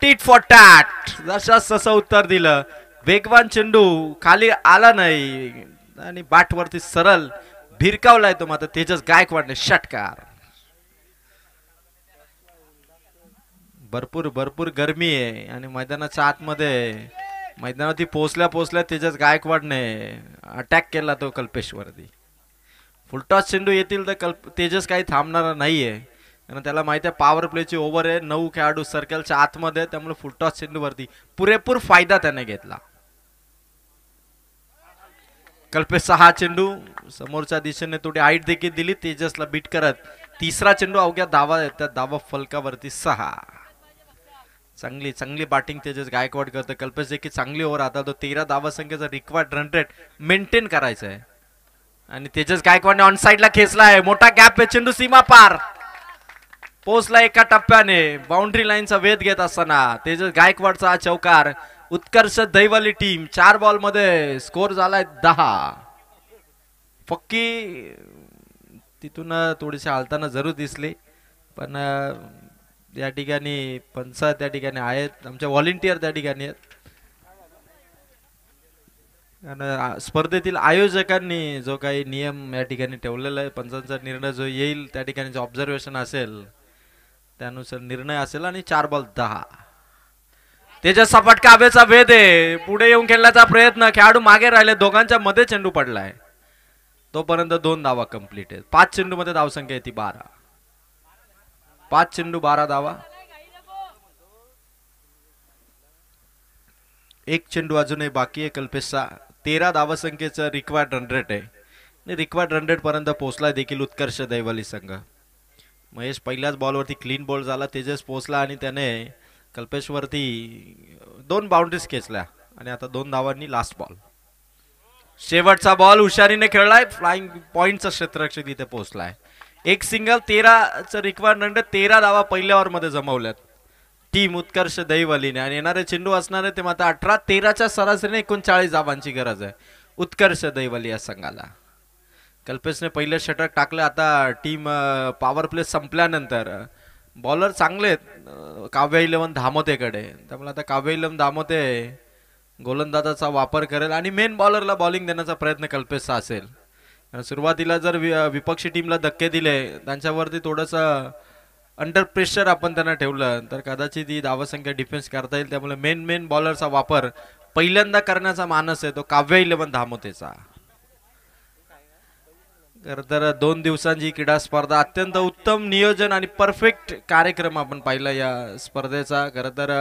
टीट फॉर टॅट, जसं उत्तर दिलं. वेगवान चेंडू खाली आला नाही आणि बॅट वरती सरळ भिरकावलाय तो, मात्र तेजस गायकवाडने षटकार. भरपूर गरमी आहे आणि मैदानाच्या आतमध्ये मैदानावरती पोहोचल्या तेजस गायकवाडने अटॅक केला तो कल्पेशवरती. फुलटॉस चेंडू येतील तर तेजस काही थांबणार नाहीये, कारण त्याला माहिती आहे पॉवर प्लेची ओव्हर आहे, 9 खेळाडू सर्कलच्या आतमध्ये, त्यामुळे फुलटॉस चेंडूवरती पुरेपूर फायदा त्याने घेतला. कल्पेशचा हा चेंडू समोरच्या दिशेने थोडी हाईट देखील दिली, तेजसला बीट करत तिसरा चेंडू अवघ्या धावा येतात, धावा फलकावरती 6. चांगली बॅटिंग तेजस गायकवाड करतो. कल्पेश देखील चांगली ओव्हर, आता तो 13 धावसंख्येचा रिक्वायर्ड रन रेट मेंटेन करायचा आहे आणि तेजस गायकवाडने ऑन साइडला खेचलाय. मोठा गॅप आहे, चेंडू सीमा पार पोहोचला एका टप्प्याने. बाउंड्री लाईनचा वेध घेत असताना तेजस गायकवाडचा हा चौकार. उत्कर्ष दैवली टीम 4 बॉल मध्ये स्कोर झालाय 10. फक्की तिथून थोडीशी हालताना जरूर दिसली, पण या ठिकाणी पंच त्या ठिकाणी आहेत, आमचे व्हॉलेंटियर त्या ठिकाणी आहेत. आणि स्पर्धेतील आयोजकांनी जो काही नियम या ठिकाणी ठेवलेला आहे, पंचांचा निर्णय जो येईल त्या ठिकाणी जो ऑब्झर्वेशन असेल त्यानुसार निर्णय असेल. आणि 4 बॉल 10. तेजस सपाटका हवेचा वेध आहे, पुढे येऊन खेळण्याचा प्रयत्न, खेळाडू मागे राहिले, दोघांच्या मध्ये चेंडू पडलाय, तोपर्यंत 2 धावा कंप्लीट आहेत. 5 चेंडू मध्ये धावसंख्या येते 12. 5 चेंडू 12 धावा. एक चेंडू अजूनही बाकी आहे कल्पेशचा. 13 धावसंख्येचं रिक्वायर्ड रन रेट आहे आणि रिक्वायर्ड रन रेट पर्यंत पोहोचला देखील उत्कर्ष दैवली संघ. महेश पहिल्याच बॉलवरती क्लीन बॉल झाला, तेजस पोहोचला आणि त्याने कल्पेशवरती 2 बाउंड्रीज खेचल्या आणि आता 2 धावांनी लास्ट बॉल. शेवटचा बॉल हुशारीने खेळलाय, फ्लाइंग पॉइंटचा क्षेत्ररक्षक इथे पोहोचलाय. एक सिंगल, 13चं रिक्वायर्ड रन रेट, 13 धावा पहिल्या ओव्हर मध्ये जमवल्यात टीम उत्कर्ष दैवलीने. आणि येणारे चेंडू असणार आहे ते मात्र 18-13च्या सरासरीने 39 धावांची गरज आहे उत्कर्ष दैवली या संघाला. कल्पेशने पहिलं षटक टाकलं. आता टीम पॉवर प्ले संपल्यानंतर बॉलर चांगले आहेत काव्य 11 धामोतेकडे, त्यामुळे आता काव्य 11 धामोते गोलंदाजाचा वापर करेल आणि मेन बॉलरला बॉलिंग देण्याचा प्रयत्न कल्पेशचा असेल. सुरुवातीला जर विपक्षी टीमला धक्के दिले, त्यांच्यावरती थोडंसं अंडर प्रेशर आपण त्यांना ठेवलं तर कदाचित ही धावसंख्या डिफेन्स करता येईल. त्यामुळे मेन बॉलरचा वापर पहिल्यांदा करण्याचा मानस आहे तो काव्य 11 धामोतेचा. खरं तर 2 दिवसांची क्रीडा स्पर्धा, अत्यंत उत्तम नियोजन आणि परफेक्ट कार्यक्रम आपण पाहिला या स्पर्धेचा. खरं तर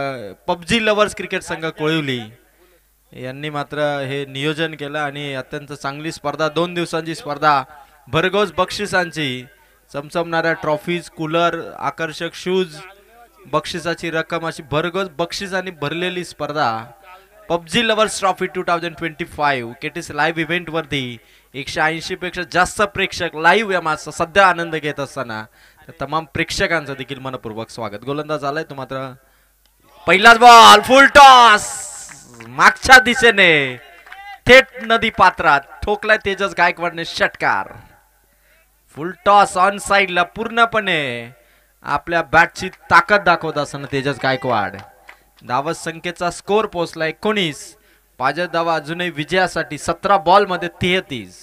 पबजी लवर्स क्रिकेट संघ कोळिवली यांनी मात्र हे नियोजन केलं आणि अत्यंत चांगली स्पर्धा, 2 दिवसांची स्पर्धा, भरघोस बक्षिसांची, चमचमणाऱ्या ट्रॉफीज, कूलर, आकर्षक शूज, बक्षिसाची रक्कम, अशी भरघोस बक्षिसांनी भरलेली स्पर्धा. पबजी लवर्स ट्रॉफी 2025 केटीस लाईव्ह इव्हेंट वरती 180 पेक्षा जास्त प्रेक्षक लाईव्ह या मॅचचा सध्या आनंद घेत असताना तमाम प्रेक्षकांचं देखील मनपूर्वक स्वागत. गोलंदाज आलाय तो मात्र पहिलाच बॉल, फुल टॉस मागच्या दिशेने थेट नदी पात्रात ठोकलाय तेजस गायकवाडने षटकार. फुल टॉस ऑन साइडला पूर्णपणे आपल्या बॅटची ताकद दाखवत असताना तेजस गायकवाड. धावत संख्येचा स्कोर पोहोचला 19. पाहिजे धावा अजूनही विजयासाठी 17 बॉल मध्ये 33.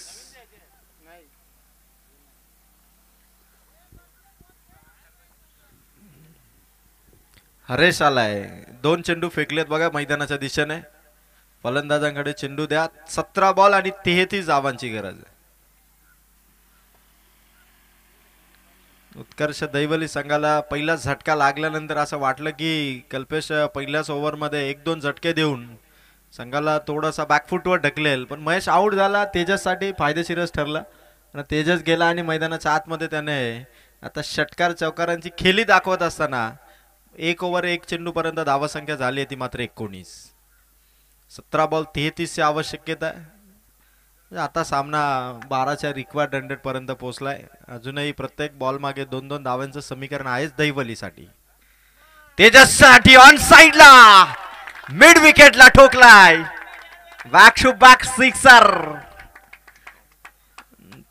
हरेश आलाय, 2 चेंडू फेकलेत बघा मैदानाच्या दिशेने. फलंदाजांकडे चेंडू द्या. 17 बॉल आणि 33 धावांची गरज आहे. उत्कर्ष दैवली संघाला पहिला झटका लागल्यानंतर असं वाटलं की कल्पेश पहिल्याच ओव्हरमध्ये 1-2 झटके देऊन संघाला थोडासा बॅकफुटवर ढकलेल, पण महेश आऊट झाला. तेजससाठी फायदेशीरच ठरला आणि तेजस गेला आणि मैदानाच्या आतमध्ये त्याने आता षटकार चौकारांची खेळी दाखवत असताना 1 ओव्हर 1 चेंडू पर्यंत धावसंख्या झाली आहे ती मात्र 19. 17 बॉल 33 ची आवश्यकता आहे. आता सामना 12च्या रिक्वायर्ड 100 पर्यंत पोहोचलाय. अजूनही प्रत्येक बॉल मागे 2-2 धावांचं समीकरण आहेच दहिवलीसाठी. तेजससाठी ऑन साइडला मिड विकेटला ठोकलाय. Back to back sixer.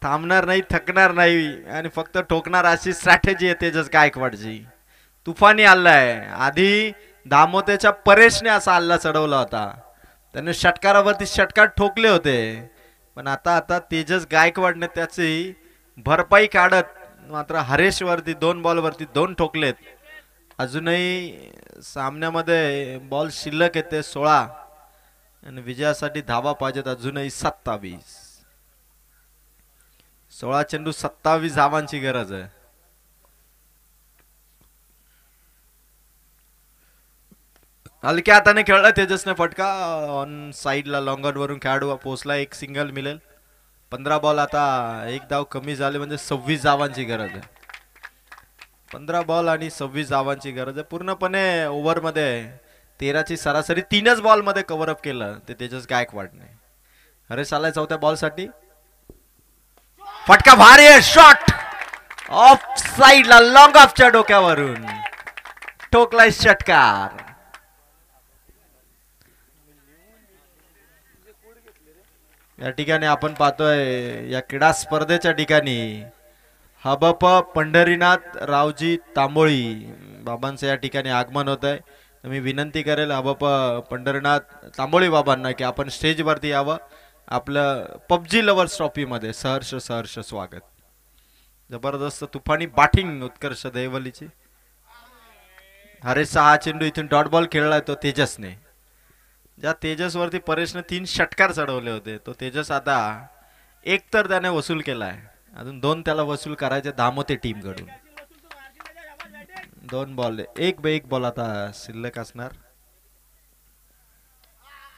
थांबणार नाही, थकणार नाही आणि फक्त ठोकणार अशी स्ट्रॅटेजी आहे तेजस गायकवाडची. तुफानी हल्लाय. आधी दामोतेच्या परेशने असा हल्ला चढवला होता, त्याने षटकारावरती षटकार ठोकले होते, पण आता तेजस गायकवाडने त्याची भरपाई काढत मात्र हरेशवरती 2 बॉलवरती 2 ठोकलेत. अजूनही सामन्यामध्ये बॉल शिल्लक येते 16 आणि विजयासाठी धावा पाहिजेत अजूनही 27. 16 चेंडू 27 धावांची गरज आहे. हलक्या हाताने खेळला तेजसने फटका ऑन साइडला लॉंग ऑन वरून खेळाडू पोहोचला. 1 सिंगल मिळेल. 15 बॉल आता 1 धाव कमी झाले म्हणजे 26 धावांची गरज आहे. 15 बॉल आणि 26 धावांची गरज आहे. पूर्णपणे ओव्हरमध्ये 13ची सरासरी 3च बॉल मध्ये कव्हर अप केलं ते तेजस गायकवाडने. हरेश आलाय 4थ्या बॉल साठी. फटका भारी आहे. शॉट ऑफ साइडला लॉंग ऑफच्या डोक्यावरून ठोकलाय षटकार. या ठिकाणी आपण पाहतोय या क्रीडा स्पर्धेच्या ठिकाणी हबप पंढरीनाथ रावजी तांबोळी बाबांचं या ठिकाणी आगमन होत आहे. मी विनंती करेल हबप पंढरीनाथ तांबोळी बाबांना की आपण स्टेजवरती यावं. आपलं पबजी लवर्स ट्रॉफी मध्ये सहर्ष स्वागत. जबरदस्त तुफानी बॅटिंग उत्कर्ष दहिवलीची. हरेशचा हा चेंडू इथून डॉट बॉल खेळलाय तो तेजसने. ज्या तेजस वरती परेशने 3 षटकार चढवले होते तो तेजस आता 1 तर त्याने वसूल केलाय, अजून 2 त्याला वसूल करायचे दामोते टीम कडून. 2 बॉल 1 बॉल आता शिल्लक असणार.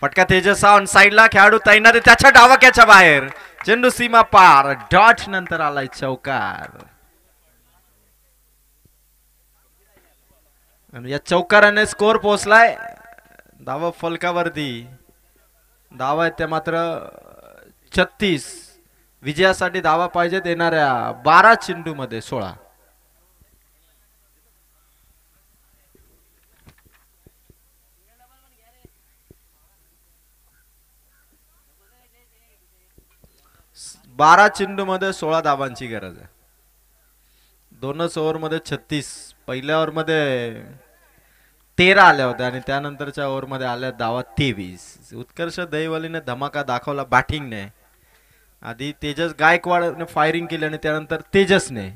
फटका तेजस ऑन साइडला खेळाडू तैनात आहे त्याच्या डावाक्याच्या बाहेर. चेंडू सीमा पार. डॉट नंतर आलाय चौकार. आणि या चौकाराने स्कोर पोहोचलाय. धावा फलकावरती धावा आहेत त्या मात्र 36. विजयासाठी धावा पाहिजेत येणाऱ्या 12 चेंडू मध्ये 16. चेंडू मध्ये 16 धावांची गरज आहे. 2च ओव्हर मध्ये 36. पहिल्या ओव्हर मध्ये 13 आल्या होत्या आणि त्यानंतरच्या ओव्हर मध्ये आल्या धावा 23. उत्कर्ष दहिवलीने धमाका दाखवला बॅटिंगने. आधी तेजस गायकवाडने फायरिंग केली आणि त्यानंतर तेजसने.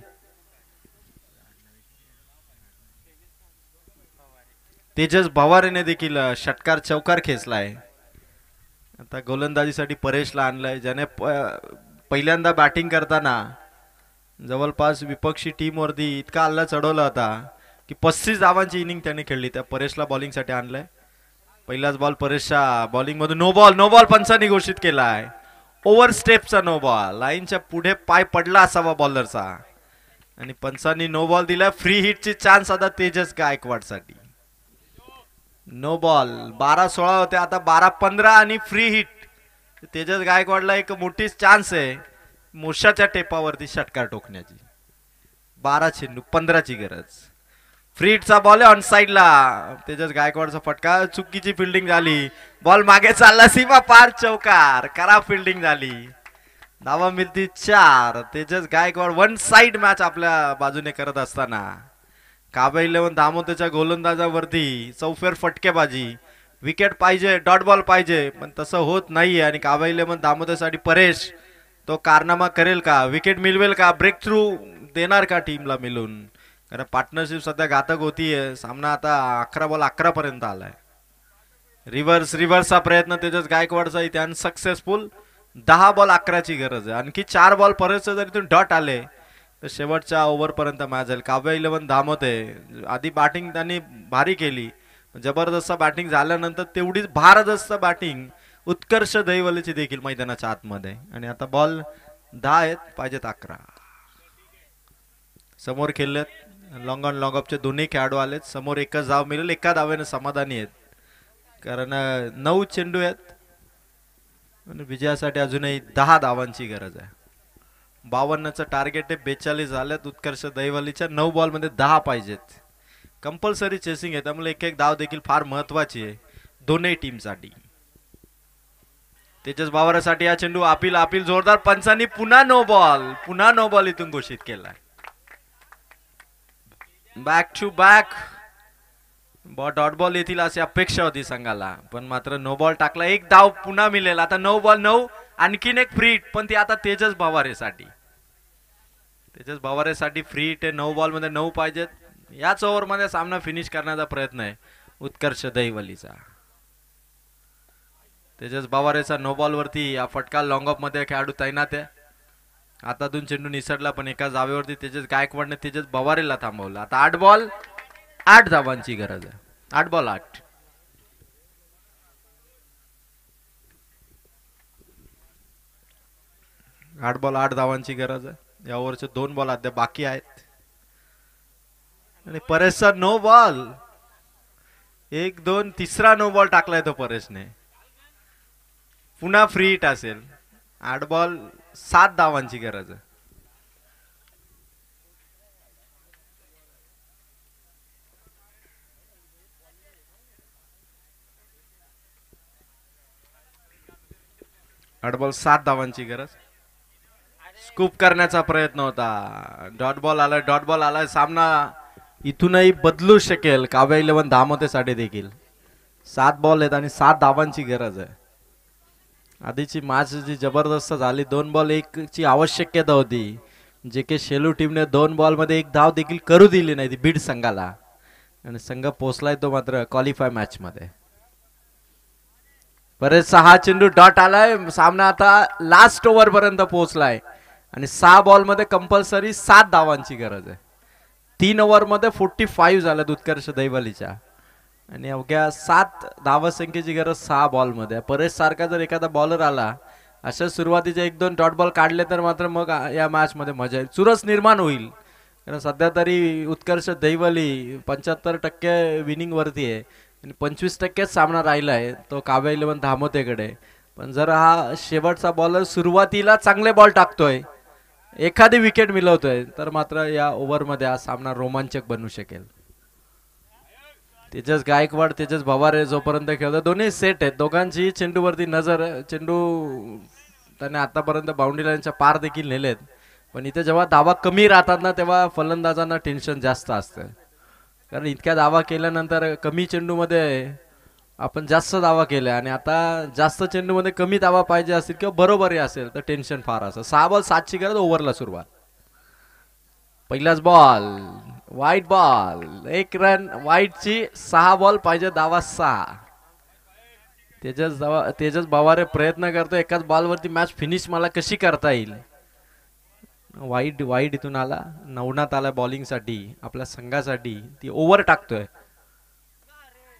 तेजस भवारेने देखील षटकार चौकार खेचलाय. आता गोलंदाजीसाठी परेशला आणलाय ज्याने पहिल्यांदा बॅटिंग करताना जवळपास विपक्षी टीम वरती इतका हल्ला चढवला होता की 35 धावांची इनिंग त्याने खेळली. त्या परेशला बॉलिंग साठी आणलंय. पहिलाच बॉल परेशच्या बॉलिंग मधून नो बॉल पंचांनी घोषित केलाय. ओव्हर स्टेपचा नो बॉल. लाईनच्या पुढे पाय पडला असावा बॉलरचा आणि पंचांनी नो बॉल दिला. फ्री हिटची चान्स आता तेजस गायकवाड साठी. नो बॉल 12-16 होते आता 12-15 आणि फ्री हिट. तेजस गायकवाडला एक मोठी चान्स आहे मोशाच्या टेपावरती षटकार टोकण्याची. 12 चेंडू 15 ची गरज. फ्री हिटचा बॉल ऑन साइडला. तेजस गायकवाडचा फटका. चुकीची फिल्डिंग झाली. बॉल मागे चालला सीमा पार. चौकार. खराब फिल्डिंग झाली. धावा मिळती 4. तेजस गायकवाड 1 साइड मॅच आपल्या बाजूने करत असताना काबा 11 दामोतेच्या गोलंदाजावरती चौफेर फटकेबाजी. विकेट पाहिजे, डॉट बॉल पाहिजे, पण तसं होत नाहीये. आणि काबा 11 दामोतेसाठी परेश तो कारनामा करेल का? विकेट मिळवेल का? ब्रेक थ्रू देणार का टीमला मिळून? कारण पार्टनरशिप सध्या घातक होतीये. सामना आता 11 बॉल 11 पर्यंत आलाय. रिव्हर्सचा प्रयत्न तेजस गायकवाडचा इथे अनसक्सेसफुल. 10 बॉल 11 ची गरज आहे. आणखी 4 बॉल परेशचे जर इथून डॉट आले तर शेवटच्या ओव्हर पर्यंत मॅच जाईल. काव्या 11 धामोते आधी बॅटिंग त्यांनी भारी केली. जबरदस्त बॅटिंग झाल्यानंतर तेवढीच भारदस्त बॅटिंग उत्कर्ष दहिवलीची देखील मैदानाच्या आतमध्ये. आणि आता बॉल 10 आहेत, पाहिजेत 11. समोर खेळलेत लॉंग ऑन लॉंग ऑफचे दोन्ही खेळाडू आलेत. समोर एकच धाव मिळेल, एका धावेने समाधानी आहेत, कारण 9 चेंडू आहेत आणि विजयासाठी अजूनही 10 धावांची गरज आहे. 52चं टार्गेट आहे, 42 झाल्यात उत्कर्ष दहिवलीच्या. 9 बॉलमध्ये 10 पाहिजेत. कंपल्सरी चेसिंग आहे, त्यामुळे एक एक धाव देखील फार महत्वाची आहे दोन्ही टीमसाठी. तेजस बावरासाठी हा चेंडू अपील अपील जोरदार पंचांनी पुन्हा नो बॉल इथून घोषित केलाय. Back to back dot ball येतील अशी अपेक्षा होती संघाला, पण मात्र नो बॉल टाकला. एक धाव पुन्हा मिळेल. आता 9 बॉल 9, आणखीन एक फ्री हिट, पण ती आता तेजस बावारेसाठी फ्री हिट आहे. 9 बॉल मध्ये 9 पाहिजेत. याच ओव्हर मध्ये सामना फिनिश करण्याचा प्रयत्न आहे उत्कर्ष दहिवलीचा. तेजस बावारेचा नो बॉल वरती हा फटका लॉंग ऑफ मध्ये खेळाडू तैनात आहे. हातातून चेंडू निसटला, पण एका जावेवरती तेजस गायकवाडने तेजस बावारेला थांबवलं. आता 8 बॉल 8 धावांची गरज आहे. 8 बॉल 8. आठ बॉल 8 धावांची गरज आहे. या ओव्हरचे 2 बॉल अद्याप बाकी आहेत आणि परेशचा नो बॉल 1 2 तिसरा नो बॉल टाकलाय तो परेशने. पुन्हा फ्री हिट असेल. 8 बॉल 7 धावांची गरज आहे. आठ बॉल 7 धावांची गरज. स्कूप करण्याचा प्रयत्न होता. डॉट बॉल आलाय. सामना इथूनही बदलू शकेल काव्या 11 धामतेसाठी देखील. 7 बॉल आहेत आणि 7 धावांची गरज आहे. आधीची मॅच जी जबरदस्त झाली, 2 बॉल 1 ची आवश्यकता होती. जे के शेलू टीमने 2 बॉल मध्ये 1 धाव देखील करू दिली नाही ती बीड संघाला, आणि संघ पोहोचलाय तो मात्र क्वालिफाय मॅच मध्ये. बरेच 6 चेंडू डॉट आलाय. सामना आता लास्ट ओव्हर पर्यंत पोहोचलाय आणि 6 बॉल मध्ये कंपल्सरी 7 धावांची गरज आहे. 3 ओव्हर मध्ये 45 झाल्यात उत्कर्ष दहिवलीच्या आणि अवघ्या 7 धावसंख्येची गरज 6 बॉल मध्ये. परेश सारखा जर एखादा बॉलर आला, अशा सुरुवातीचे 1-2 डॉट बॉल काढले तर मात्र मग या मॅच मध्ये मजा येईल, चुरस निर्माण होईल. कारण सध्या तरी उत्कर्ष दहिवली 75% विनिंग वरती आहे आणि 25% सामना राहिला आहे तो काव्या 11 धामोतेकडे. पण जर हा शेवटचा बॉलर सुरुवातीला चांगले बॉल टाकतोय, एखादी विकेट मिळवतोय, तर मात्र या ओव्हर मध्ये हा सामना रोमांचक बनू शकेल. तेजस गायकवाड तेजस भवारे जोपर्यंत खेळतो, दोन्ही सेट आहेत. दोघांची चेंडूवरती नजर. चेंडू त्याने आतापर्यंत बाउंड्री लाईनच्या पार देखील नेलेत, पण इथे जेव्हा धावा कमी राहतात ना, तेव्हा फलंदाजांना टेन्शन जास्त असतं. कारण इतक्या धावा केल्यानंतर कमी चेंडूमध्ये आपण जास्त धावा केल्या आणि आता जास्त चेंडूमध्ये कमी धावा पाहिजे असतील किंवा बरोबरी असेल तर टेन्शन फार असतं. 6 बॉल 7 ची गरज. ओव्हरला सुरुवात. पहिलाच ball wide ball, 1 run वाईटची. 6 ball पाहिजे, धावा 6. तेजस बावारे प्रयत्न करतो एकाच बॉलवरती मॅच फिनिश मला कशी करता येईल. वाईट इथून आला. नवनाथ आला बॉलिंग साठी आपल्या संघासाठी. ती ओव्हर टाकतोय.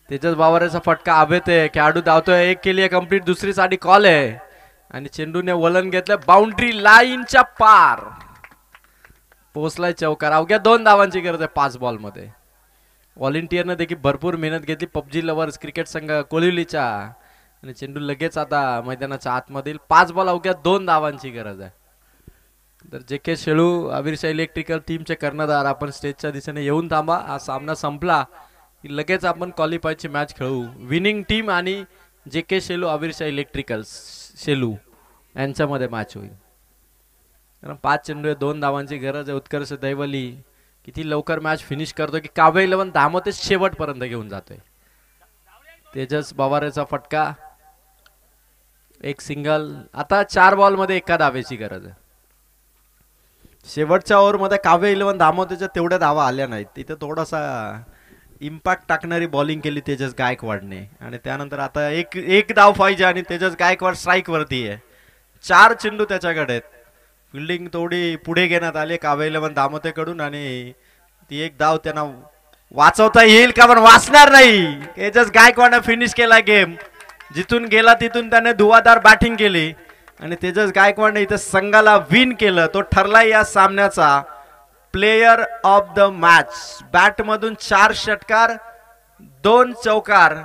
तेजस बावारेचा फटका हवेत आहे. खेळाडू धावतोय. 1 केली आहे कंप्लीट, दुसरी साठी कॉल आहे आणि चेंडूने वलन घेतलं. बाउंड्री लाईनच्या पार पोहोचलाय चौकार. अवघ्या 2 धावांची गरज आहे 5 बॉल मध्ये. व्हॉलेंटियरने देखील भरपूर मेहनत घेतली. पबजी लवर्स क्रिकेट संघ कोलिवलीच्या, आणि चेंडू लगेच आता मैदानाच्या आतमधील. 5 बॉल अवघ्या 2 धावांची गरज आहे. तर जे के शेळू अविरशा इलेक्ट्रिकल टीमचे कर्णधार, आपण स्टेजच्या दिशेने येऊन थांबा. हा सामना संपला की लगेच आपण क्वालिफायची मॅच खेळू. विनिंग टीम आणि जे के शेलू अविरशा इलेक्ट्रिकल शेलू यांच्यामध्ये मॅच होईल. कारण 5 चेंडू 2 धावांची गरज आहे. उत्कर्ष दहिवली किती लवकर मॅच फिनिश करतो की काव्या 11 धामते शेवटपर्यंत घेऊन जातोय. तेजस बावारेचा फटका, 1 सिंगल. आता 4 बॉल मध्ये 1 धावेची गरज आहे. शेवटच्या ओव्हर मध्ये काव्या 11 धामतेच्या तेवढ्या धावा आल्या नाहीत. तिथे थोडासा इम्पॅक्ट टाकणारी बॉलिंग केली तेजस गायकवाडने, आणि त्यानंतर आता एक धाव पाहिजे आणि तेजस गायकवाड स्ट्राईक वरती आहे. 4 चेंडू त्याच्याकडे आहेत. फिल्डिंग थोडी पुढे घेण्यात आली काव्या 11 धामतेकडून आणि ती 1 धाव त्यांना वाचवता येईल का, पण वाचणार नाही. तेजस गायकवाडने फिनिश केला गेम. जिथून गेला तिथून त्याने धुवाधार बॅटिंग केली आणि तेजस गायकवाडने इथं संघाला विन केलं. तो ठरला या सामन्याचा प्लेयर ऑफ द मॅच. बॅटमधून 4 षटकार 2 चौकार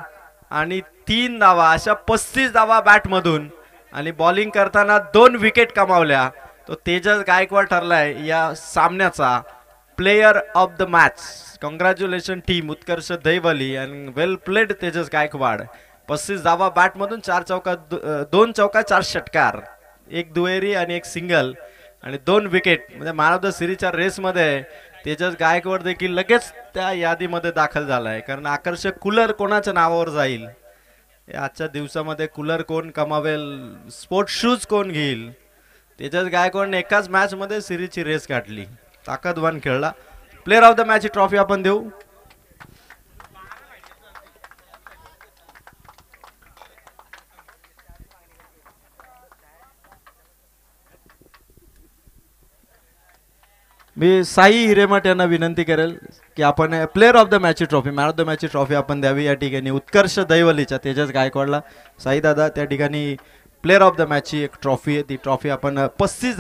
आणि 3 धावा अशा 35 धावा बॅटमधून आणि बॉलिंग करताना 2 विकेट कमावल्या. तो तेजस गायकवाड ठरलाय या सामन्याचा player of the match. Congratulation team Utkarsh Daivali आणि वेल प्लेड तेजस गायकवाड. 35 धावा बॅटमधून 4 चौका 2 चौका 4 षटकार 1 दुहेरी आणि 1 सिंगल आणि 2 विकेट. म्हणजे मॅन ऑफ द सिरीजच्या रेसमध्ये तेजस गायकवाड देखील लगेच त्या यादीमध्ये दाखल झालाय. कारण आकर्षक कूलर कोणाच्या नावावर जाईल आजच्या दिवसामध्ये, कूलर कोण कमावेल, स्पोर्ट शूज कोण घेईल. तेजस गायकवाडने एकाच मॅच मध्ये सिरीजची रेस काढली. ताकदवान खेळला. Player of the match he trophy आपण देऊ. मी साई हिरेमठ यांना विनंती करेल की आपण player of the match trophy, man of the match trophy आपण द्यावी. या ठिकाणी उत्कर्ष दैवलीच्या तेजस गायकवाडला साई दादा त्या ठिकाणी प्लेयर ऑफ द मॅच ची एक ट्रॉफी आहे. ती ट्रॉफी आपण 35